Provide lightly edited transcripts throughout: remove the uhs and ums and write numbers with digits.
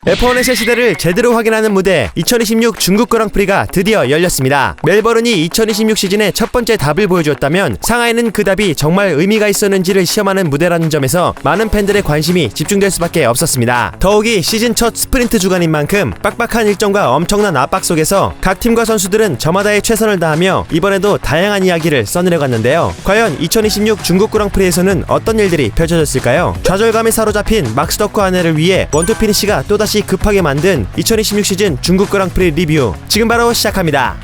F1의 시대를 제대로 확인하는 무대 2026 중국 그랑프리가 드디어 열렸습니다. 멜버른이 2026 시즌의 첫 번째 답을 보여주었다면 상하이는 그 답이 정말 의미가 있었는지를 시험하는 무대라는 점에서 많은 팬들의 관심이 집중될 수밖에 없었습니다. 더욱이 시즌 첫 스프린트 주간인 만큼 빡빡한 일정과 엄청난 압박 속에서 각 팀과 선수들은 저마다의 최선을 다하며 이번에도 다양한 이야기를 써내려갔는데요. 과연 2026 중국 그랑프리에서는 어떤 일들이 펼쳐졌을까요? 좌절감에 사로잡힌 막스 덕후 아내를 위해 원투 피니시가 또다시 급하게 만든 2026 시즌 중국 그랑프리 리뷰 지금 바로 시작합니다.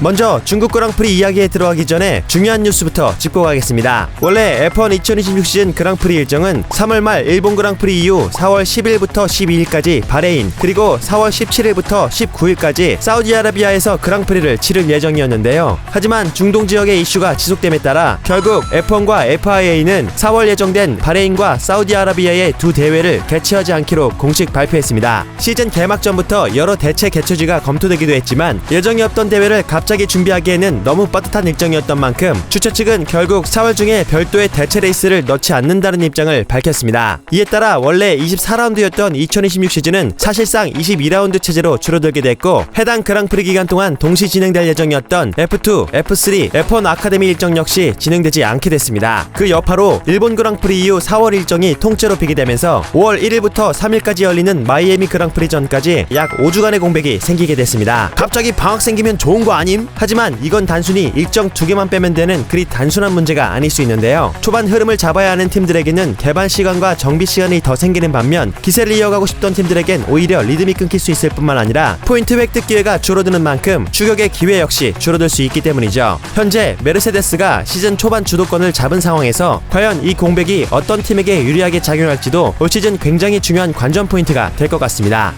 먼저 중국 그랑프리 이야기에 들어가기 전에 중요한 뉴스부터 짚고 가겠습니다. 원래 F1 2026 시즌 그랑프리 일정은 3월 말 일본 그랑프리 이후 4월 10일부터 12일까지 바레인, 그리고 4월 17일부터 19일까지 사우디아라비아에서 그랑프리를 치를 예정이었는데요. 하지만 중동 지역의 이슈가 지속됨에 따라 결국 F1과 FIA는 4월 예정된 바레인과 사우디아라비아의 두 대회를 개최하지 않기로 공식 발표했습니다. 시즌 개막 전부터 여러 대체 개최지가 검토되기도 했지만 예정이 없던 대회를 갑자기 준비하기에는 너무 빠듯한 일정이었던 만큼 주최 측은 결국 4월 중에 별도의 대체 레이스를 넣지 않는다는 입장을 밝혔습니다. 이에 따라 원래 24라운드였던 2026 시즌은 사실상 22라운드 체제로 줄어들게 됐고, 해당 그랑프리 기간 동안 동시 진행될 예정이었던 F2, F3, F1 아카데미 일정 역시 진행되지 않게 됐습니다. 그 여파로 일본 그랑프리 이후 4월 일정이 통째로 비게 되면서 5월 1일부터 3일까지 열리는 마이애미 그랑프리 전까지 약 5주간의 공백이 생기게 됐습니다. 갑자기 방학 생기면 좋은 거 아님? 하지만 이건 단순히 일정 2개만 빼면 되는 그리 단순한 문제가 아닐 수 있는데요. 초반 흐름을 잡아야 하는 팀들에게는 개발 시간과 정비 시간이 더 생기는 반면 기세를 이어가고 싶던 팀들에겐 오히려 리듬이 끊길 수 있을 뿐만 아니라 포인트 획득 기회가 줄어드는 만큼 추격의 기회 역시 줄어들 수 있기 때문이죠. 현재 메르세데스가 시즌 초반 주도권을 잡은 상황에서 과연 이 공백이 어떤 팀에게 유리하게 작용할지도 올 시즌 굉장히 중요한 관전 포인트가 될 것 같습니다.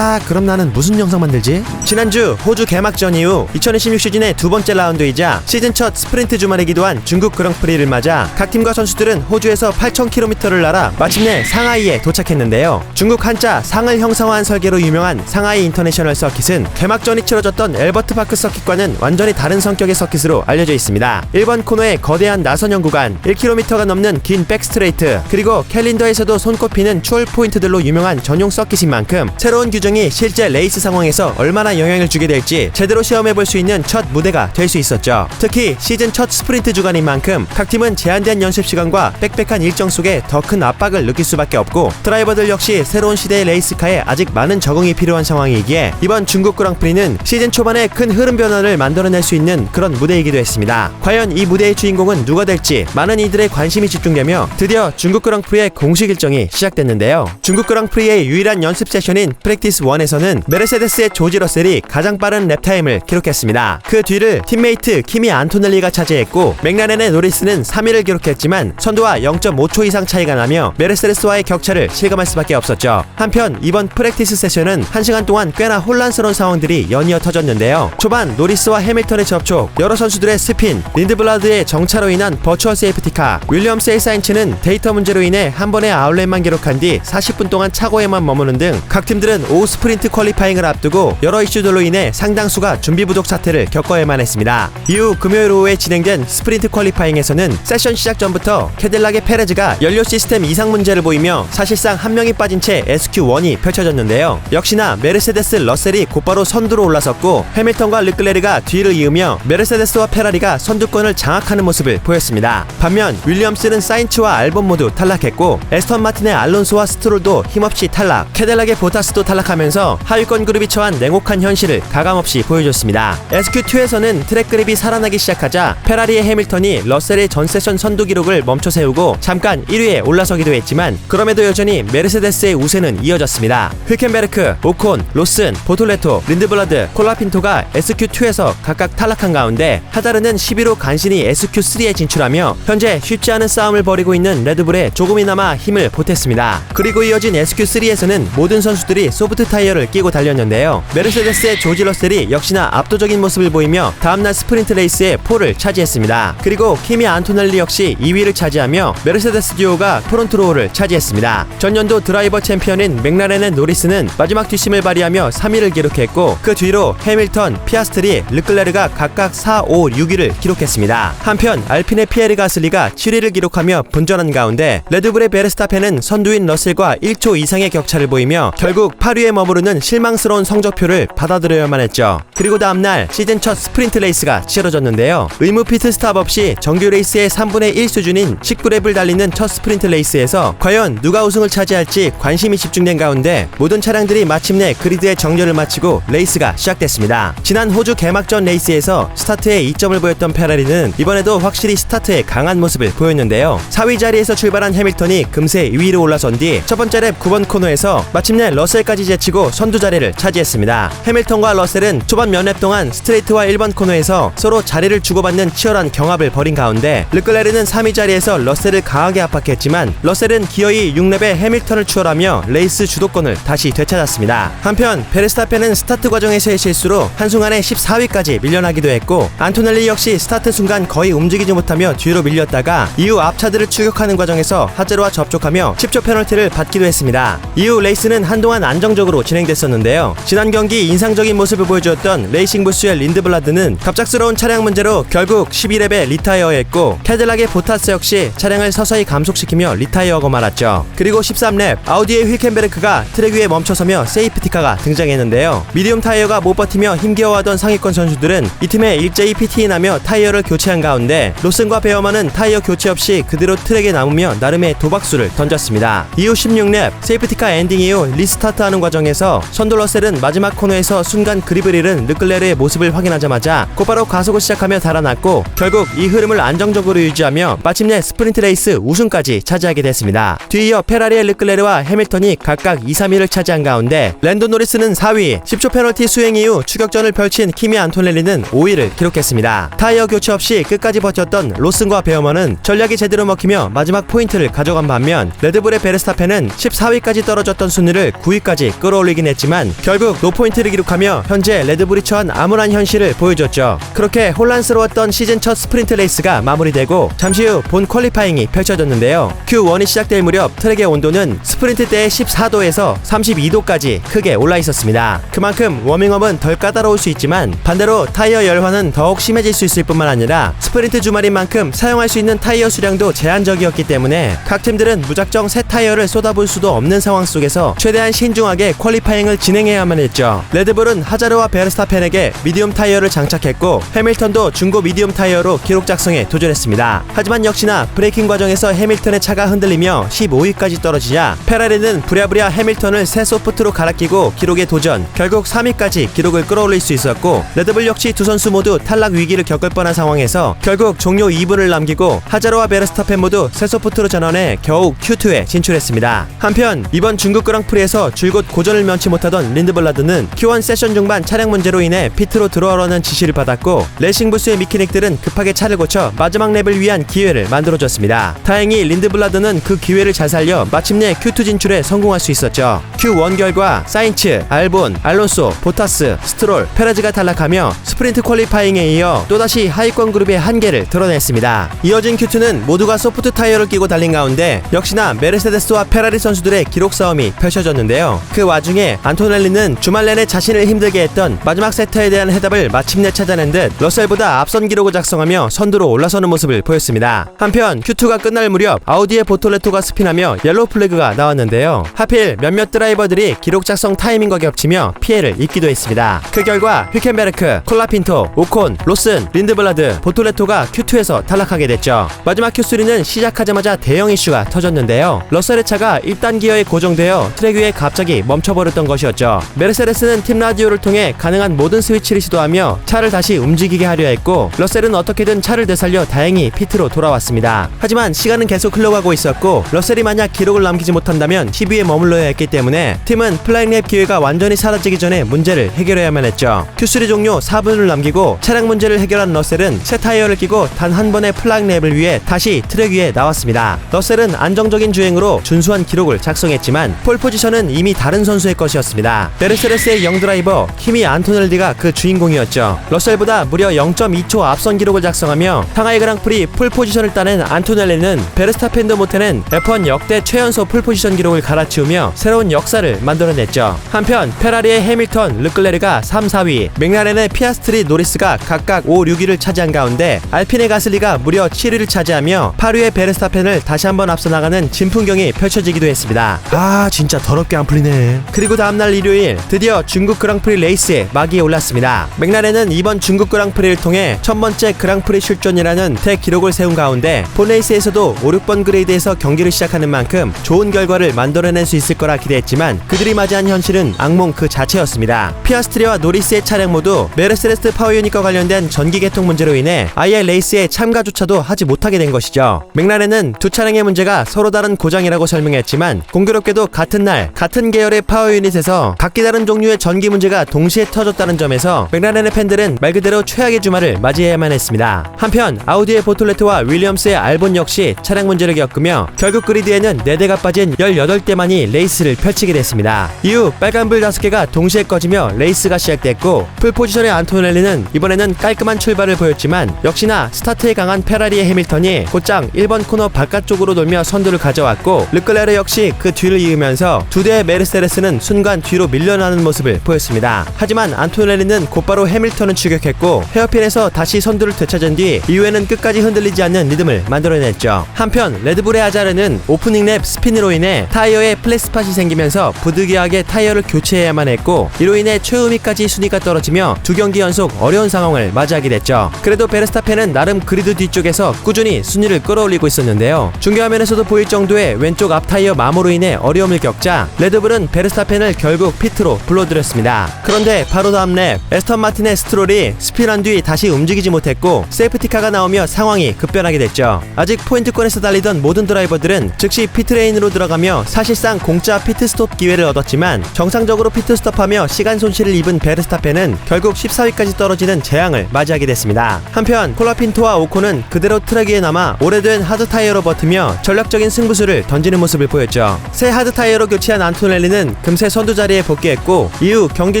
그럼 나는 무슨 영상 만들지? 지난주 호주 개막전 이후 2026 시즌의 두 번째 라운드이자 시즌 첫 스프린트 주말이기도 한 중국 그랑프리를 맞아 각 팀과 선수들은 호주에서 8,000km를 날아 마침내 상하이에 도착했는데요. 중국 한자 상을 형상화한 설계로 유명한 상하이 인터내셔널 서킷은 개막전이 치러졌던 엘버트 파크 서킷과는 완전히 다른 성격의 서킷으로 알려져 있습니다. 1번 코너의 거대한 나선형 구간, 1km가 넘는 긴 백스트레이트, 그리고 캘린더에서도 손꼽히는 추월 포인트들로 유명한 전용 서킷인 만큼 새로운 규정이 실제 레이스 상황에서 얼마나 영향을 주게 될지 제대로 시험해볼 수 있는 첫 무대가 될 수 있었죠. 특히 시즌 첫 스프린트 주간인 만큼 각 팀은 제한된 연습 시간과 빽빽한 일정 속에 더 큰 압박을 느낄 수밖에 없고, 드라이버들 역시 새로운 시대의 레이스카에 아직 많은 적응이 필요한 상황이기에 이번 중국 그랑프리는 시즌 초반에 큰 흐름 변화를 만들어낼 수 있는 그런 무대이기도 했습니다. 과연 이 무대의 주인공은 누가 될지 많은 이들의 관심이 집중되며 드디어 중국 그랑프리의 공식 일정이 시작됐는데요. 중국 그랑프리의 유일한 연습 세션인 프랙티스 1에서는 메르세데스의 조지 러셀이 가장 빠른 랩타임을 기록했습니다. 그 뒤를 팀메이트 키미 안토넬리가 차지했고, 맥라렌의 노리스는 3위를 기록했지만 선두와 0.5초 이상 차이가 나며 메르세데스와의 격차를 실감할 수밖에 없었죠. 한편 이번 프랙티스 세션은 1시간 동안 꽤나 혼란스러운 상황들이 연이어 터졌는데요. 초반 노리스와 해밀턴의 접촉, 여러 선수들의 스핀, 린드블라드의 정차로 인한 버추얼 세이프티카, 윌리엄스의 사인츠는 데이터 문제로 인해 한 번의 아웃렛만 기록한 뒤 40분 동안 차고에만 머무는 등 각 팀들은 오후 스프린트 퀄리파잉을 앞두고 여러 이슈들로 인해 상당수가 준비 부족 사태를 겪어야만 했습니다. 이후 금요일 오후에 진행된 스프린트 퀄리파잉에서는 세션 시작 전부터 캐딜락의 페레즈가 연료 시스템 이상 문제를 보이며 사실상 한 명이 빠진 채 SQ1이 펼쳐졌는데요. 역시나 메르세데스 러셀이 곧바로 선두로 올라섰고, 해밀턴과 르클레르가 뒤를 이으며 메르세데스와 페라리가 선두권을 장악하는 모습을 보였습니다. 반면 윌리엄스는 사인츠와 알본 모두 탈락했고, 에스턴 마틴의 알론소와 스트롤도 힘없이 탈락, 캐딜락의 보타스도 탈락하면서 하위권 그룹이 처한 냉혹한 현실을 가감없이 보여줬습니다. SQ2에서는 트랙 그립이 살아나기 시작하자 페라리의 해밀턴이 러셀의 전 세션 선두 기록을 멈춰 세우고 잠깐 1위에 올라서기도 했지만 그럼에도 여전히 메르세데스의 우세는 이어졌습니다. 휉켄베르크, 오콘, 로슨, 보톨레토, 린드블라드, 콜라핀토가 SQ2에서 각각 탈락한 가운데 하다르는 11호 간신히 SQ3에 진출하며 현재 쉽지 않은 싸움을 벌이고 있는 레드불에 조금이나마 힘을 보탰습니다. 그리고 이어진 SQ3에서는 모든 선수들이 소프트 타이어를 끼고 달렸는데요. 메르세데스의 조지 러셀이 역시나 압도적인 모습을 모습을 보이며 다음날 스프린트 레이스에 폴을 차지했습니다. 그리고 키미 안토넬리 역시 2위를 차지하며 메르세데스 듀오가 프론트로우를 차지했습니다. 전년도 드라이버 챔피언인 맥라렌의 노리스는 마지막 뒷심을 발휘하며 3위를 기록했고 그 뒤로 해밀턴, 피아스트리, 르클레르가 각각 4, 5, 6위를 기록했습니다. 한편 알핀의 피에르 가슬리가 7위를 기록하며 분전한 가운데 레드불의 베르스타펜은 선두인 러셀과 1초 이상의 격차를 보이며 결국 8위에 머무르는 실망스러운 성적표를 받아들여야만 했죠. 그리고 다음날 시즌 첫 스프린트 레이스가 치러졌는데요. 의무 피트 스탑 없이 정규 레이스의 3분의 1 수준인 19랩을 달리는 첫 스프린트 레이스에서 과연 누가 우승을 차지할지 관심이 집중된 가운데 모든 차량들이 마침내 그리드의 정렬을 마치고 레이스가 시작됐습니다. 지난 호주 개막전 레이스에서 스타트에 이점을 보였던 페라리는 이번에도 확실히 스타트에 강한 모습을 보였는데요. 4위 자리에서 출발한 해밀턴이 금세 2위로 올라선 뒤 첫 번째 랩 9번 코너에서 마침내 러셀까지 제치고 선두 자리를 차지했습니다. 해밀턴과 러셀은 초반 몇 랩 동안 스트레이트와 1번 코너에서 서로 자리를 주고받는 치열한 경합을 벌인 가운데 르클레르는 3위 자리에서 러셀을 강하게 압박했지만 러셀은 기어이 6랩에 해밀턴을 추월하며 레이스 주도권을 다시 되찾았습니다. 한편 베르스타펜은 스타트 과정에서의 실수로 한순간에 14위까지 밀려나기도 했고 안토넬리 역시 스타트 순간 거의 움직이지 못하며 뒤로 밀렸다가 이후 앞차들을 추격하는 과정에서 하제로와 접촉하며 10초 페널티를 받기도 했습니다. 이후 레이스는 한동안 안정적으로 진행됐었는데요. 지난 경기 인상적인 모습을 보여주었던 레이싱부스의 린드블라드는 갑작스러운 차량 문제로 결국 12랩에 리타이어했고 캐딜락의 보타스 역시 차량을 서서히 감속시키며 리타이어하고 말았죠. 그리고 13랩 아우디의 휠켄베르크가 트랙 위에 멈춰서며 세이프티카가 등장했는데요. 미디움 타이어가 못 버티며 힘겨워하던 상위권 선수들은 이 팀에 일제히 피트인하며 타이어를 교체한 가운데 로슨과 베어만은 타이어 교체 없이 그대로 트랙에 남으며 나름의 도박수를 던졌습니다. 이후 16랩 세이프티카 엔딩 이후 리스타트하는 과정에서 선두 러셀은 마지막 코너에서 순간 그립을 잃은 르클레르의 모습을 확인하자마자 곧바로 가속을 시작하며 달아났고 결국 이 흐름을 안정적으로 유지하며 마침내 스프린트 레이스 우승까지 차지하게 됐습니다. 뒤이어 페라리의 르클레르와 해밀턴이 각각 2, 3위를 차지한 가운데 랜도 노리스는 4위, 10초 페널티 수행 이후 추격전을 펼친 키미 안토넬리는 5위를 기록했습니다. 타이어 교체 없이 끝까지 버텼던 로슨과 베어먼은 전략이 제대로 먹히며 마지막 포인트를 가져간 반면 레드불의 베르스타펜은 14위까지 떨어졌던 순위를 9위까지 끌어올리긴 했지만 결국 노포인트를 기록하며 현재 레드불이 처한 암울한 현실을 보여줬죠. 그렇게 혼란스러웠던 시즌 첫 스프린트 레이스가 마무리되고 잠시 후 본 퀄리파잉이 펼쳐졌는데요. Q1이 시작될 무렵 트랙의 온도는 스프린트 때의 14도에서 32도까지 크게 올라 있었습니다. 그만큼 워밍업은 덜 까다로울 수 있지만 반대로 타이어 열환은 더욱 심해질 수 있을 뿐만 아니라 스프린트 주말인 만큼 사용할 수 있는 타이어 수량도 제한적이었기 때문에 각 팀들은 무작정 새 타이어를 쏟아볼 수도 없는 상황 속에서 최대한 신중하게 퀄리파잉을 진행해야만 했죠. 레드불은 하자르와 베르스타펜에게 미디움 타이어를 장착했고 해밀턴도 중고 미디움 타이어로 기록 작성에 도전했습니다. 하지만 역시나 브레이킹 과정에서 해밀턴의 차가 흔들리며 15위까지 떨어지자 페라리는 부랴부랴 해밀턴을 새 소프트로 갈아 끼고 기록에 도전, 결국 3위까지 기록을 끌어올릴 수 있었고 레드불 역시 두 선수 모두 탈락 위기를 겪을 뻔한 상황에서 결국 종료 2분을 남기고 하자르와 베르스타펜 모두 새 소프트로 전환해 겨우 Q2에 진출했습니다. 한편 이번 중국 그랑프리에서 줄곧 고전을 면치 못하던 린드블라드는 Q1 세션 중반 차량 문제로 인해 피트로 들어오라는 지시를 받았고 레이싱부스의 미키닉들은 급하게 차를 고쳐 마지막 랩을 위한 기회를 만들어줬습니다. 다행히 린드블라드는 그 기회를 잘 살려 마침내 Q2 진출에 성공할 수 있었죠. Q1 결과 사인츠, 알본, 알론소, 보타스, 스트롤, 페레즈가 탈락하며 스프린트 퀄리파잉에 이어 또다시 하위권 그룹의 한계를 드러냈습니다. 이어진 Q2는 모두가 소프트 타이어를 끼고 달린 가운데 역시나 메르세데스와 페라리 선수들의 기록 싸움이 펼쳐졌는데요. 그 와중에 안토넬리는 주말 내내 자신을 힘들게 했던 마지막 세터에 대한 해답을 마침내 찾아낸 듯 러셀보다 앞선 기록을 작성하며 선두로 올라서는 모습을 보였습니다. 한편 Q2가 끝날 무렵 아우디의 보톨레토가 스핀하며 옐로우 플래그가 나왔는데요. 하필 몇몇 드라이버들이 기록 작성 타이밍과 겹치며 피해를 입기도 했습니다. 그 결과 휠켄베르크, 콜라핀토, 오콘, 로슨, 린드블라드, 보톨레토가 Q2에서 탈락하게 됐죠. 마지막 Q3는 시작하자마자 대형 이슈가 터졌는데요. 러셀의 차가 1단 기어에 고정되어 트랙 위에 갑자기 멈춰버렸던 것이었죠. 메르세데스는 팀 라디오를 통해 가능한 모든 스위치를 시도하며 차를 다시 움직이게 하려 했고 러셀은 어떻게든 차를 되살려 다행히 피트로 돌아왔습니다. 하지만 시간은 계속 흘러가고 있었고 러셀이 만약 기록을 남기지 못한다면 10위에 머물러야 했기 때문에 팀은 플라잉랩 기회가 완전히 사라지기 전에 문제를 해결해야만 했죠. Q3 종료 4분을 남기고 차량 문제를 해결한 러셀은 새 타이어를 끼고 단 한 번의 플라잉랩을 위해 다시 트랙 위에 나왔습니다. 러셀은 안정적인 주행으로 준수한 기록을 작성했지만 폴 포지션은 이미 다른 선수의 것이었습니다. 메르세데스의 영 드라이버 키미 안토넬리가 그 주인공이었죠. 중이었죠. 러셀보다 무려 0.2초 앞선 기록을 작성하며 상하이 그랑프리 풀포지션을 따낸 안토넬리는 베르스타펜도 못해낸 F1 역대 최연소 풀포지션 기록을 갈아치우며 새로운 역사를 만들어냈죠. 한편 페라리의 해밀턴, 르클레르가 3, 4위, 맥라렌의 피아스트리, 노리스가 각각 5, 6위를 차지한 가운데 알핀의 가슬리가 무려 7위를 차지하며 8위의 베르스타펜을 다시 한번 앞서 나가는 진풍경이 펼쳐지기도 했습니다. 아 진짜 더럽게 안 풀리네. 그리고 다음날 일요일 드디어 중국 그랑프리 레이스에 막이 올랐습니다. 맥라렌은 이번 중국 그랑프리를 통해 첫 번째 그랑프리 출전이라는 대기록을 세운 가운데 본 레이스에서도 5, 6번 그레이드에서 경기를 시작하는 만큼 좋은 결과를 만들어낼 수 있을 거라 기대했지만 그들이 맞이한 현실은 악몽 그 자체였습니다. 피아스트리와 노리스의 차량 모두 메르세데스 파워 유닛과 관련된 전기 개통 문제로 인해 아예 레이스에 참가조차도 하지 못하게 된 것이죠. 맥라렌은 두 차량의 문제가 서로 다른 고장이라고 설명했지만 공교롭게도 같은 날 같은 계열의 파워 유닛에서 각기 다른 종류의 전기 문제가 동시에 터졌다는 점에서 맥라렌의 팬들은 말 그대로 최악의 주말을 맞이해야만 했습니다. 한편 아우디의 보톨레트와 윌리엄스의 알본 역시 차량 문제를 겪으며 결국 그리드에는 4대가 빠진 18대만이 레이스를 펼치게 됐습니다. 이후 빨간불 5개가 동시에 꺼지며 레이스가 시작됐고 풀포지션의 안토넬리는 이번에는 깔끔한 출발을 보였지만 역시나 스타트에 강한 페라리의 해밀턴이 곧장 1번 코너 바깥쪽으로 돌며 선두를 가져왔고 르클레르 역시 그 뒤를 이으면서 두 대의 메르세데스는 순간 뒤로 밀려나는 모습을 보였습니다. 하지만 안토넬리는 곧바로 해밀턴을 추격했고 헤어핀에서 다시 선두를 되찾은 뒤 이후에는 끝까지 흔들리지 않는 리듬을 만들어냈죠. 한편 레드불의 아자르는 오프닝 랩 스핀으로 인해 타이어에 플랫스팟이 생기면서 부득이하게 타이어를 교체해야만 했고 이로 인해 최후미까지 순위가 떨어지며 두 경기 연속 어려운 상황을 맞이하게 됐죠. 그래도 베르스타펜은 나름 그리드 뒤쪽에서 꾸준히 순위를 끌어올리고 있었는데요. 중계화면에서도 보일 정도의 왼쪽 앞 타이어 마모로 인해 어려움을 겪자 레드불은 베르스타펜을 결국 피트로 불러들였습니다. 그런데 바로 다음 랩 에스턴 마틴의 스트롤이 스피드한 뒤 다시 움직이지 못했고 세이프티카가 나오며 상황이 급변하게 됐죠. 아직 포인트권에서 달리던 모든 드라이버들은 즉시 피트레인으로 들어가며 사실상 공짜 피트스톱 기회를 얻었지만 정상적으로 피트스톱하며 시간 손실을 입은 베르스타펜은 결국 14위까지 떨어지는 재앙을 맞이하게 됐습니다. 한편 콜라핀토와 오콘은 그대로 트랙 위에 남아 오래된 하드 타이어로 버티며 전략적인 승부수를 던지는 모습을 보였죠. 새 하드 타이어로 교체한 안토넬리는 금세 선두 자리에 복귀했고 이후 경기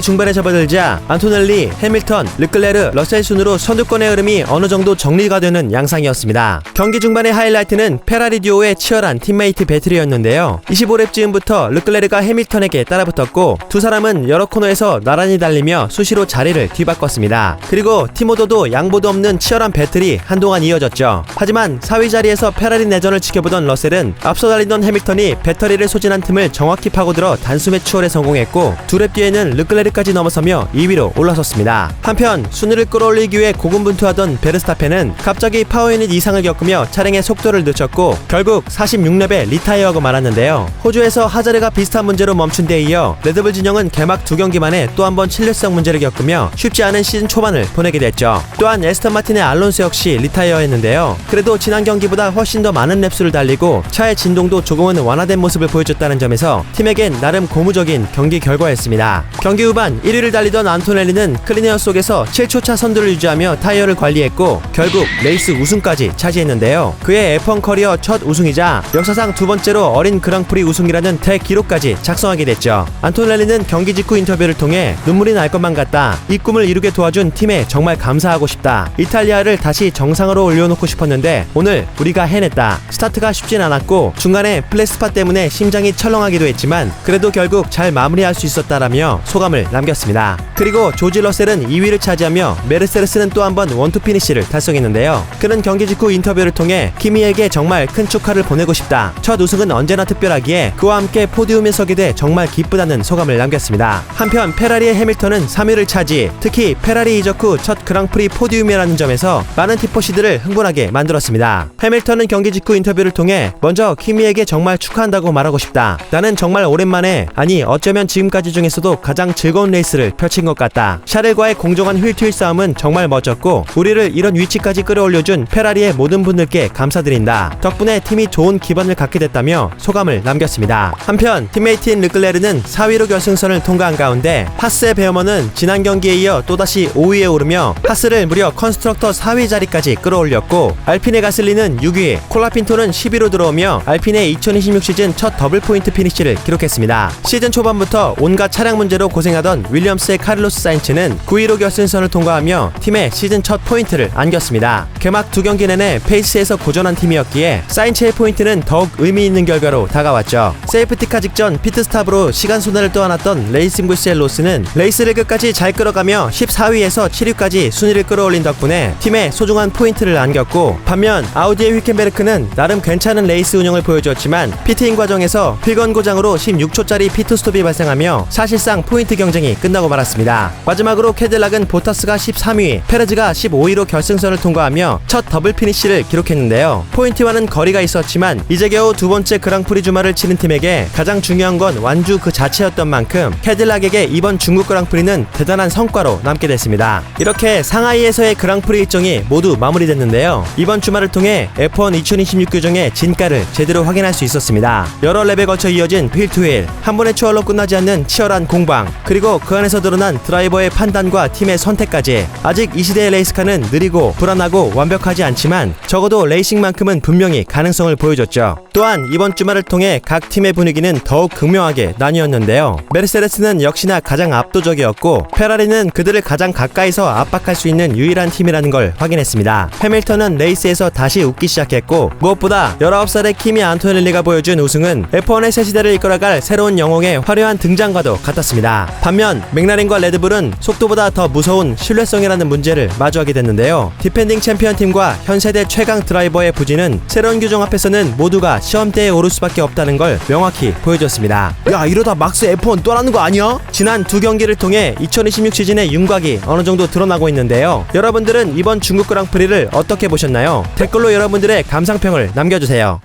중반에 접어들자 안토넬리, 해밀턴, 르클레르, 러셀 순으로 선두권의 흐름이 어느 정도 정리가 되는 양상이었습니다. 경기 중반의 하이라이트는 페라리 듀오의 치열한 팀메이트 배틀이었는데요. 25랩 즈음부터 르클레르가 해밀턴에게 따라붙었고 두 사람은 여러 코너에서 나란히 달리며 수시로 자리를 뒤바꿨습니다. 그리고 티모도도 양보도 없는 치열한 배틀이 한동안 이어졌죠. 하지만 4위 자리에서 페라리 내전을 지켜보던 러셀은 앞서 달리던 해밀턴이 배터리를 소진한 틈을 정확히 파고들어 단숨에 추월에 성공했고 두 랩 뒤에는 르클레르까지 넘어서며 2위로 올라섰습니다. 한편 순위를 끌어올리기 위해 고군분투하던 베르스타펜은 갑자기 파워 유닛 이상을 겪으며 차량의 속도를 늦췄고 결국 46랩에 리타이어하고 말았는데요. 호주에서 하자르가 비슷한 문제로 멈춘 데 이어 레드불 진영은 개막 2경기 만에 또 한 번 신뢰성 문제를 겪으며 쉽지 않은 시즌 초반을 보내게 됐죠. 또한 에스턴 마틴의 알론소 역시 리타이어했는데요. 그래도 지난 경기보다 훨씬 더 많은 랩수를 달리고 차의 진동도 조금은 완화된 모습을 보여줬다는 점에서 팀에겐 나름 고무적인 경기 결과였습니다. 경기 후반 1위를 달리던 안토넬리는 클린에어 속에서 7초차 선두를 유지하며 타이어를 관리했고 결국 레이스 우승까지 차지했는데요. 그의 F1 커리어 첫 우승이자 역사상 두 번째로 어린 그랑프리 우승이라는 대기록까지 작성하게 됐죠. 안토넬리는 경기 직후 인터뷰를 통해 눈물이 날 것만 같다. 이 꿈을 이루게 도와준 팀에 정말 감사하고 싶다. 이탈리아를 다시 정상으로 올려놓고 싶었는데 오늘 우리가 해냈다. 스타트가 쉽진 않았고 중간에 플랫스팟 때문에 심장이 철렁하기도 했지만 그래도 결국 잘 마무리할 수 있었다라며 소감을 남겼습니다. 그리고 조지 러셀은 2위를 차지하며 메르세데스는 또 한 번 원투 피니시를 달성했는데요. 그는 경기 직후 인터뷰를 통해 키미에게 정말 큰 축하를 보내고 싶다. 첫 우승은 언제나 특별하기에 그와 함께 포디움에 서게 돼 정말 기쁘다는 소감을 남겼습니다. 한편 페라리의 해밀턴은 3위를 차지, 특히 페라리 이적 후 첫 그랑프리 포디움이라는 점에서 많은 티포시들을 흥분하게 만들었습니다. 해밀턴은 경기 직후 인터뷰를 통해 먼저 키미에게 정말 축하한다고 말하고 싶다. 나는 정말 오랜만에, 아니 어쩌면 지금까지 중에서도 가장 즐거운 레이스를 펼친 것 같다. 샤를과의 공정한 휠트윌 싸움은 정말 멋졌고 우리를 이런 위치까지 끌어올려준 페라리의 모든 분들께 감사드린다. 덕분에 팀이 좋은 기반을 갖게 됐다며 소감을 남겼습니다. 한편 팀메이트인 르클레르는 4위로 결승선을 통과한 가운데 하스의 베어먼은 지난 경기에 이어 또다시 5위에 오르며 하스를 무려 컨스트럭터 4위 자리까지 끌어올렸고 알핀의 가슬리는 6위, 콜라핀토는 10위로 들어오며 알핀의 2026 시즌 첫 더블 포인트 피니시를 기록했습니다. 시즌 초반부터 온갖 차량 문제로 고생하던 윌리엄스의 카를로스 사인츠는 페라리는 9위로 결승선을 통과하며 팀의 시즌 첫 포인트를 안겼습니다. 개막 2경기 내내 페이스에서 고전한 팀이었기에 사인체의 포인트는 더욱 의미 있는 결과로 다가왔죠. 세이프티카 직전 피트스탑으로 시간 손해를 떠안았던 레이싱 부스의 로스는 레이스를 끝까지 잘 끌어가며 14위에서 7위까지 순위를 끌어올린 덕분에 팀의 소중한 포인트를 안겼고, 반면 아우디의 휘켄베르크는 나름 괜찮은 레이스 운영을 보여주었지만 피트인 과정에서 필건 고장으로 16초짜리 피트스톱이 발생하며 사실상 포인트 경쟁이 끝나고 말았습니다. 마지막으로 캐딜락은 보타스가 13위, 페레즈가 15위로 결승선을 통과하며 첫 더블 피니시를 기록했는데요. 포인트와는 거리가 있었지만 이제 겨우 두 번째 그랑프리 주말을 치는 팀에게 가장 중요한 건 완주 그 자체였던 만큼 캐딜락에게 이번 중국 그랑프리는 대단한 성과로 남게 됐습니다. 이렇게 상하이에서의 그랑프리 일정이 모두 마무리됐는데요. 이번 주말을 통해 F1 2026 규정의 진가를 제대로 확인할 수 있었습니다. 여러 랩에 걸쳐 이어진 휠투휠, 한 번의 추월로 끝나지 않는 치열한 공방, 그리고 그 안에서 드러난 드라이버의 판단과 팀의 선택까지. 아직 이 시대의 레이스카는 느리고 불안하고 완벽하지 않지만 적어도 레이싱만큼은 분명히 가능성을 보여줬죠. 또한 이번 주말을 통해 각 팀의 분위기는 더욱 극명하게 나뉘었는데요. 메르세데스는 역시나 가장 압도적이었고, 페라리는 그들을 가장 가까이서 압박할 수 있는 유일한 팀이라는 걸 확인했습니다. 해밀턴은 레이스에서 다시 웃기 시작했고, 무엇보다 19살의 키미 안토넬리가 보여준 우승은 F1의 새 시대를 이끌어갈 새로운 영웅의 화려한 등장과도 같았습니다. 반면 맥라렌과 레드불은 속도보다 더 무서운 신뢰성이라는 문제를 마주하게 됐는데요. 디펜딩 챔피언 팀과 현 세대 최강 드라이버의 부진은 새로운 규정 앞에서는 모두가 시험대에 오를 수밖에 없다는 걸 명확히 보여줬습니다. 야, 이러다 막스 F1 떠나는 거 아니야? 지난 두 경기를 통해 2026 시즌의 윤곽이 어느 정도 드러나고 있는데요. 여러분들은 이번 중국 그랑프리를 어떻게 보셨나요? 댓글로 여러분들의 감상평을 남겨주세요.